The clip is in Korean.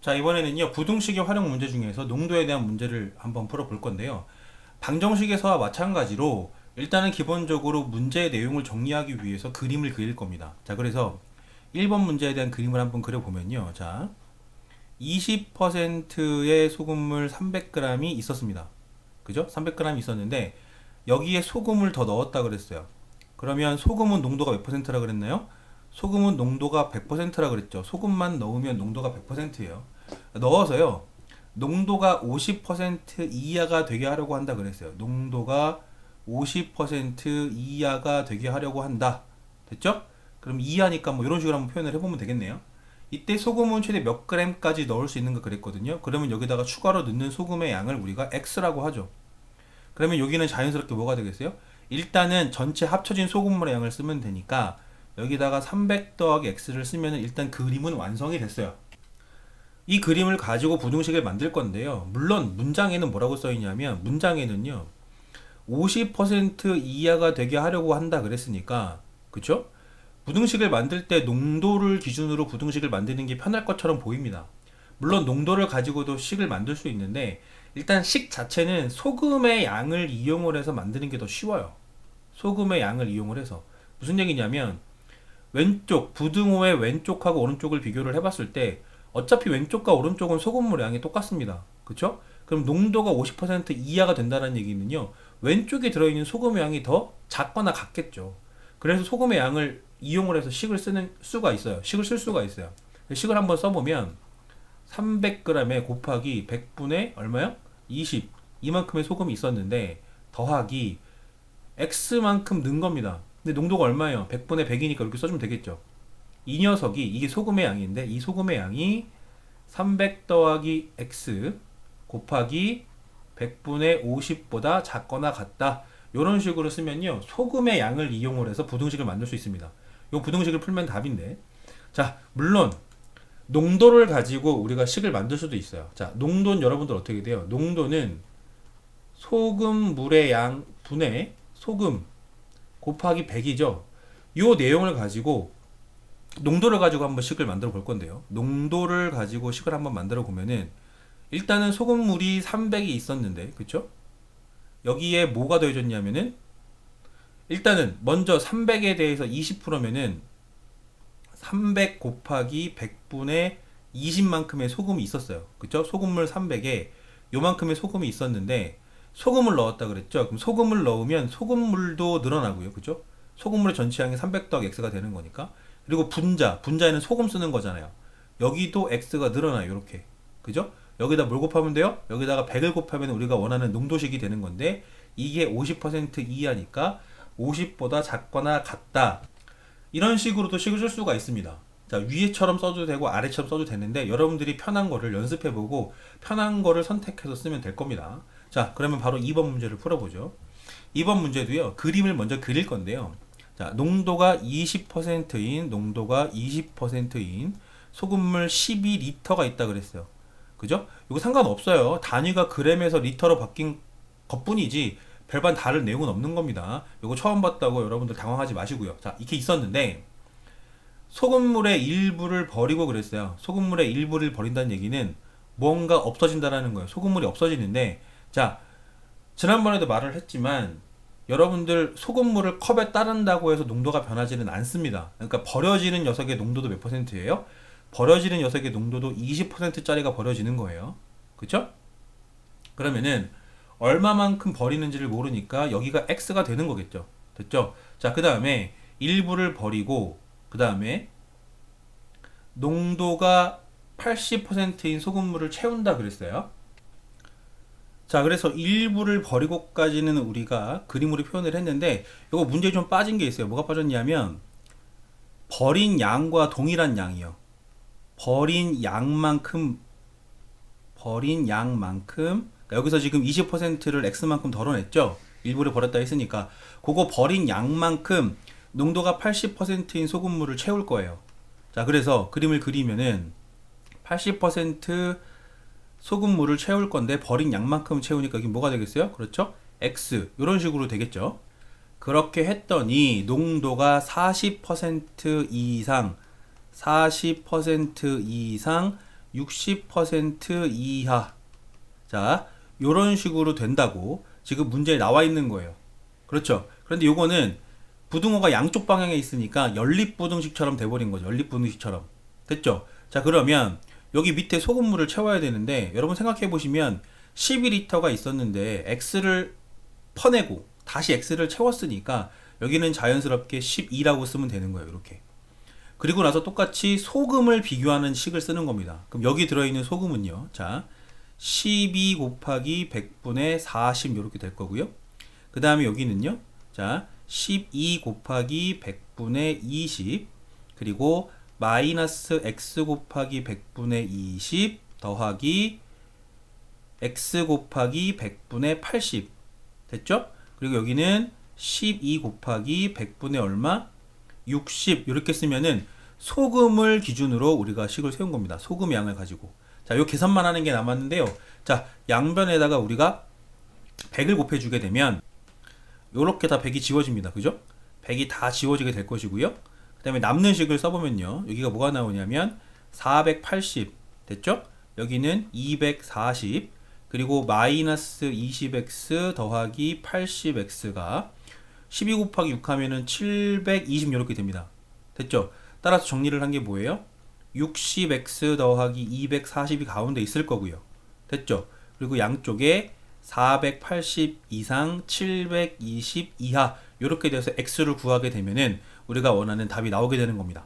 자, 이번에는요, 부등식의 활용 문제 중에서 농도에 대한 문제를 한번 풀어볼 건데요. 방정식에서와 마찬가지로 일단은 기본적으로 문제의 내용을 정리하기 위해서 그림을 그릴 겁니다. 자, 그래서 1번 문제에 대한 그림을 한번 그려보면요. 자, 20%의 소금물 300g이 있었습니다. 그죠? 300g이 있었는데 여기에 소금을 더 넣었다 그랬어요. 그러면 소금은 농도가 몇 퍼센트라 그랬나요? 소금은 농도가 100%라 그랬죠. 소금만 넣으면 농도가 100%예요. 넣어서요. 농도가 50% 이하가 되게 하려고 한다 그랬어요. 농도가 50% 이하가 되게 하려고 한다. 됐죠? 그럼 이하니까 뭐 이런 식으로 한번 표현을 해보면 되겠네요. 이때 소금은 최대 몇 g까지 넣을 수 있는가 그랬거든요. 그러면 여기다가 추가로 넣는 소금의 양을 우리가 X라고 하죠. 그러면 여기는 자연스럽게 뭐가 되겠어요? 일단은 전체 합쳐진 소금물의 양을 쓰면 되니까 여기다가 300 더하기 X를 쓰면 일단 그림은 완성이 됐어요. 이 그림을 가지고 부등식을 만들 건데요. 물론 문장에는 뭐라고 써 있냐면 문장에는요. 50% 이하가 되게 하려고 한다 그랬으니까 그쵸? 부등식을 만들 때 농도를 기준으로 부등식을 만드는 게 편할 것처럼 보입니다. 물론 농도를 가지고도 식을 만들 수 있는데 일단 식 자체는 소금의 양을 이용을 해서 만드는 게 더 쉬워요. 소금의 양을 이용을 해서 무슨 얘기냐면 왼쪽 부등호의 왼쪽하고 오른쪽을 비교를 해봤을 때 어차피 왼쪽과 오른쪽은 소금물 양이 똑같습니다. 그쵸? 그럼 농도가 50% 이하가 된다는 얘기는요. 왼쪽에 들어있는 소금의 양이 더 작거나 같겠죠. 그래서 소금의 양을 이용을 해서 식을 쓰는 수가 있어요. 식을 쓸 수가 있어요. 식을 한번 써보면 300g에 곱하기 100분의 얼마요? 20. 이만큼의 소금이 있었는데 더하기 X만큼 넣은 겁니다. 근데 농도가 얼마예요? 100분의 100이니까 이렇게 써주면 되겠죠. 이 녀석이 이게 소금의 양인데 이 소금의 양이 300 더하기 X 곱하기 100분의 50보다 작거나 같다. 이런 식으로 쓰면요. 소금의 양을 이용을 해서 부등식을 만들 수 있습니다. 이 부등식을 풀면 답인데. 자, 물론 농도를 가지고 우리가 식을 만들 수도 있어요. 자, 농도는 여러분들 어떻게 돼요? 농도는 소금물의 양 분의 소금 곱하기 100이죠. 이 내용을 가지고 농도를 가지고 한번 식을 만들어 볼 건데요. 농도를 가지고 식을 한번 만들어 보면은 일단은 소금물이 300이 있었는데, 그쵸? 여기에 뭐가 더해졌냐면은 일단은 먼저 300에 대해서 20%면은 300 곱하기 100분의 20만큼의 소금이 있었어요. 그쵸? 소금물 300에 요만큼의 소금이 있었는데 소금을 넣었다 그랬죠? 그럼 소금을 넣으면 소금물도 늘어나고요. 그죠? 소금물의 전체 양이 300 더하기 X가 되는 거니까. 그리고 분자에는 소금 쓰는 거잖아요. 여기도 X가 늘어나요. 이렇게. 그죠? 여기다 뭘 곱하면 돼요? 여기다가 100을 곱하면 우리가 원하는 농도식이 되는 건데 이게 50% 이하니까 50보다 작거나 같다. 이런 식으로도 식을 쓸 수가 있습니다. 자, 위에처럼 써도 되고 아래처럼 써도 되는데 여러분들이 편한 거를 연습해보고 편한 거를 선택해서 쓰면 될 겁니다. 자, 그러면 바로 2번 문제를 풀어보죠. 2번 문제도요. 그림을 먼저 그릴 건데요. 자, 농도가 20%인 소금물 12리터가 있다 그랬어요. 그죠? 이거 상관없어요. 단위가 g에서 리터로 바뀐 것뿐이지 별반 다른 내용은 없는 겁니다. 이거 처음 봤다고 여러분들 당황하지 마시고요. 자, 이렇게 있었는데 소금물의 일부를 버리고 그랬어요. 소금물의 일부를 버린다는 얘기는 뭔가 없어진다라는 거예요. 소금물이 없어지는데 자, 지난번에도 말을 했지만 여러분들 소금물을 컵에 따른다고 해서 농도가 변하지는 않습니다. 그러니까 버려지는 녀석의 농도도 몇 %예요? 버려지는 녀석의 농도도 20%짜리가 버려지는 거예요. 그쵸? 그러면은 얼마만큼 버리는지를 모르니까 여기가 X가 되는 거겠죠. 됐죠? 자, 그 다음에 일부를 버리고 그 다음에 농도가 80%인 소금물을 채운다 그랬어요. 자, 그래서 일부를 버리고까지는 우리가 그림으로 표현을 했는데 이거 문제 좀 빠진 게 있어요. 뭐가 빠졌냐면 버린 양과 동일한 양이요. 버린 양만큼 그러니까 여기서 지금 20%를 X만큼 덜어냈죠. 일부를 버렸다 했으니까 그거 버린 양만큼 농도가 80%인 소금물을 채울 거예요. 자, 그래서 그림을 그리면은 80% 소금물을 채울 건데 버린 양만큼 채우니까 이게 뭐가 되겠어요? 그렇죠? X 이런 식으로 되겠죠. 그렇게 했더니 농도가 40% 이상 60% 이하. 자, 요런 식으로 된다고 지금 문제에 나와 있는 거예요. 그렇죠? 그런데 요거는 부등호가 양쪽 방향에 있으니까 연립부등식처럼 돼버린 거죠. 연립부등식처럼. 됐죠? 자, 그러면 여기 밑에 소금물을 채워야 되는데 여러분 생각해 보시면 12리터가 있었는데 X를 퍼내고 다시 X를 채웠으니까 여기는 자연스럽게 12라고 쓰면 되는 거예요. 이렇게. 그리고 나서 똑같이 소금을 비교하는 식을 쓰는 겁니다. 그럼 여기 들어있는 소금은요. 자, 12 곱하기 100분의 40 이렇게 될 거고요. 그 다음에 여기는요. 자, 12 곱하기 100분의 20 그리고 마이너스 x 곱하기 100분의 20 더하기 x 곱하기 100분의 80 됐죠? 그리고 여기는 12 곱하기 100분의 얼마? 60 이렇게 쓰면은 소금을 기준으로 우리가 식을 세운 겁니다. 소금 양을 가지고. 자, 요 계산만 하는 게 남았는데요. 자, 양변에다가 우리가 100을 곱해주게 되면 요렇게 다 100이 지워집니다. 그죠? 100이 다 지워지게 될 것이고요. 그 다음에 남는 식을 써보면요. 여기가 뭐가 나오냐면 480 됐죠? 여기는 240 그리고 마이너스 20x 더하기 80x가 12 곱하기 6 하면은 720 이렇게 됩니다. 됐죠? 따라서 정리를 한 게 뭐예요? 60x 더하기 240이 가운데 있을 거고요. 됐죠? 그리고 양쪽에 480 이상 720 이하 이렇게 돼서 x를 구하게 되면은 우리가 원하는 답이 나오게 되는 겁니다.